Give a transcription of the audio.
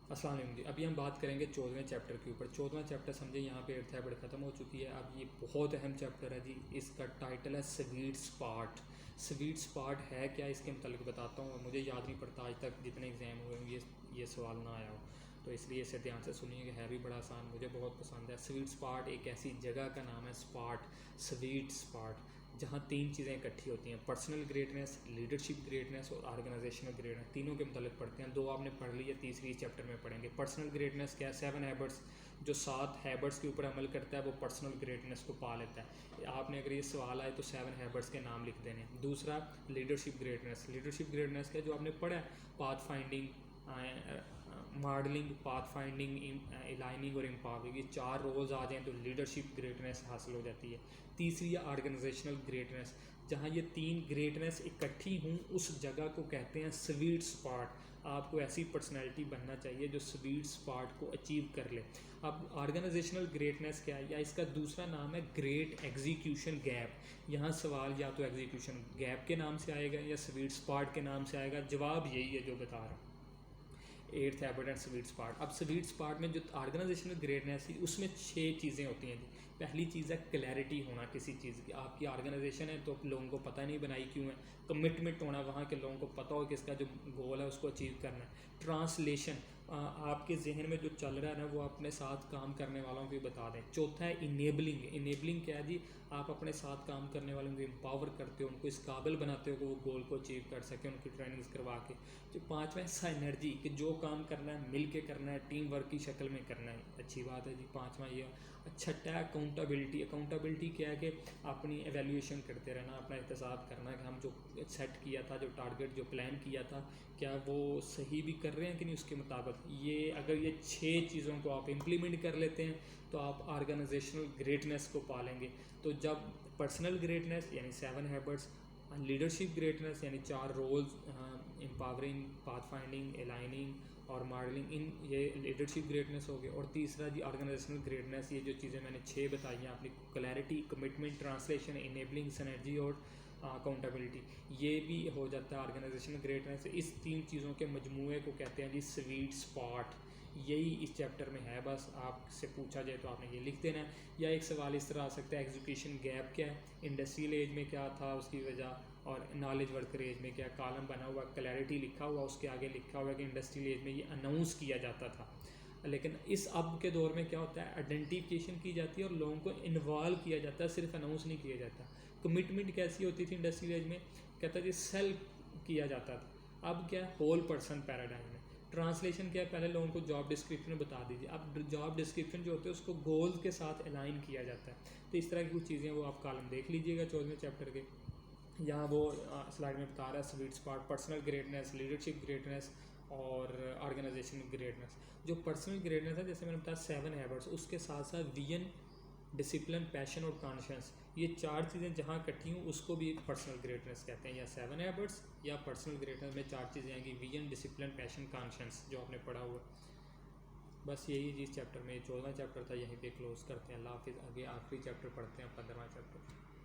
अस्सलाम वालेकुम जी। अभी हम बात करेंगे 14वें चैप्टर के ऊपर। 14वां चैप्टर समझे यहाँ पे 8th हैबिट ख़त्म हो चुकी है। अब ये बहुत अहम चैप्टर है जी। इसका टाइटल है स्वीट स्पॉट। स्वीट स्पॉट है क्या, इसके मतलब बताता हूँ। मुझे याद नहीं पड़ता आज तक जितने एग्ज़ाम हुए ये सवाल ना आया हो, तो इसलिए इसे ध्यान से सुनिएगा। है भी बड़ा आसान, मुझे बहुत पसंद है। स्वीट स्पॉट एक ऐसी जगह का नाम है, स्पॉट, स्वीट स्पॉट, जहाँ तीन चीज़ें इकट्ठी होती हैं: पर्सनल ग्रेटनेस, लीडरशिप ग्रेटनेस और ऑर्गेनाइजेशनल ग्रेटनेस। तीनों के मतलब पढ़ते हैं। दो आपने पढ़ ली है, तीसरी इस चैप्टर में पढ़ेंगे। पर्सनल ग्रेटनेस क्या है? 7 हैबिट्स, जो 7 हैबिट्स के ऊपर अमल करता है वो पर्सनल ग्रेटनेस को पा लेता है। आपने अगर ये सवाल आए तो 7 हैबिट्स के नाम लिख देने। दूसरा लीडरशिप ग्रेटनेस। लीडरशिप ग्रेटनेस क्या, जो आपने पढ़ा है, path finding, modelling, path finding, aligning और एम्पावरिंग। ये 4 रोल्स आ जाएँ तो लीडरशिप ग्रेटनेस हासिल हो जाती है। तीसरी है ऑर्गेनाइजेशनल ग्रेटनेस, जहाँ ये 3 ग्रेटनेस इकट्ठी हों उस जगह को कहते हैं स्वीट स्पॉट। आपको ऐसी पर्सनैलिटी बनना चाहिए जो स्वीट स्पॉट को अचीव कर ले। अब ऑर्गेनाइजेशनल ग्रेटनेस क्या है, या इसका दूसरा नाम है ग्रेट एग्जीक्यूशन गैप। यहाँ सवाल या तो एग्जीक्यूशन गैप के नाम से आएगा या स्वीट स्पॉट के नाम से आएगा। जवाब यही है जो बता रहा हूँ। 8th habit and sweet spot. अब स्वीट स्पॉट में जो ऑर्गेनाइजेशनल ग्रेटनेस है उसमें 6 चीज़ें होती हैं जी। पहली चीज़ है क्लैरिटी होना किसी चीज़ की। आपकी ऑर्गेनाइजेशन है तो लोगों को पता नहीं बनाई क्यों है। कमिटमेंट होना, वहाँ के लोगों को पता हो कि इसका जो गोल है उसको अचीव करना है। ट्रांसलेशन, आपके जहन में जो चल रहा है ना वो अपने साथ काम करने वालों को भी बता दें। चौथा है इनेबलिंग। इनेबलिंग क्या है जी, आप अपने साथ काम करने वालों को एम्पावर करते हो, उनको इस काबिल बनाते हो कि वो गोल को अचीव कर सकें, उनकी ट्रेनिंग्स करवा के। जो पाँचवा है साइनर्जी, कि जो काम करना है मिल के करना है, टीम वर्क की शक्ल में करना है। अच्छी बात है जी। पाँचवा ये। छठा है अकाउंटेबिलिटी। अकाउंटेबिलिटी क्या है कि अपनी एवेल्यूएशन करते रहना, अपना एहतसाब करना कि हम जो सेट किया था, जो टारगेट, जो प्लान किया था, क्या वो सही भी कर रहे हैं कि नहीं उसके मुताबिक। ये अगर ये 6 चीज़ों को आप इम्प्लीमेंट कर लेते हैं तो आप ऑर्गेनाइजेशनल ग्रेटनेस को पालेंगे। तो जब पर्सनल ग्रेटनेस यानी 7 हैबिट्स, लीडरशिप ग्रेटनेस यानी 4 roles, empowering, path finding, aligning और मॉडलिंग, इन ये लीडरशिप ग्रेटनेस हो गए। और तीसरा जी ऑर्गेनाइजेशनल ग्रेटनेस, ये जो चीज़ें मैंने 6 बताई हैं आपने, clarity, commitment, translation, enabling, synergy और अकाउंटेबिलिटी, ये भी हो जाता है ऑर्गेनाइजेशनल ग्रेटनेस। इस 3 चीज़ों के मजमूए को कहते हैं जी स्वीट स्पॉट। यही इस चैप्टर में है। बस आपसे पूछा जाए तो आपने ये लिख देना है। या एक सवाल इस तरह आ सकता है, एजुकेशन गैप क्या है, इंडस्ट्रियल एज में क्या था उसकी वजह, और नॉलेज वर्कर एज में क्या। कॉलम बना हुआ, क्लैरिटी लिखा हुआ, उसके आगे लिखा हुआ कि इंडस्ट्रियल एज में ये अनाउंस किया जाता था। लेकिन इस अब के दौर में क्या होता है, आइडेंटिफिकेशन की जाती है और लोगों को इन्वॉल्व किया जाता है, सिर्फ अनाउंस नहीं किया जाता। कमिटमेंट कैसी होती थी इंडस्ट्रियल एज में, कहता जी सेल्फ किया जाता था। अब क्या, होल पर्सन पैराडाइम है। ट्रांसलेशन क्या है, पहले लोगों को जॉब डिस्क्रिप्शन बता दीजिए। अब जॉब डिस्क्रिप्शन जो होते हैं उसको गोल्स के साथ अलाइन किया जाता है। तो इस तरह की कुछ चीज़ें वो आप कॉलम देख लीजिएगा 14वें चैप्टर के। यहाँ वो स्लाइड में बता रहा है sweet spot, personal greatness, leadership greatness और ऑर्गेनाइजेशन ग्रेटनेस। जो पर्सनल ग्रेटनेस है, जैसे मैंने बताया 7 हैबिट्स, उसके साथ साथ विजन, डिसिप्लिन, पैशन और कॉन्शियस, ये 4 चीज़ें जहाँ इकट्ठी हूँ उसको भी पर्सनल ग्रेटनेस कहते हैं। या 7 हैबिट्स या पर्सनल ग्रेटनेस में 4 चीज़ें आएंगी: विजन, डिसिप्लिन, पैशन, कॉन्शियस, जो आपने पढ़ा हुआ। बस यही जिस चैप्टर में 14वां चैप्टर था यहीं पे क्लोज करते हैं। अल्लाह हाफिज़। आगे आखिरी चैप्टर पढ़ते हैं, 15वां चैप्टर।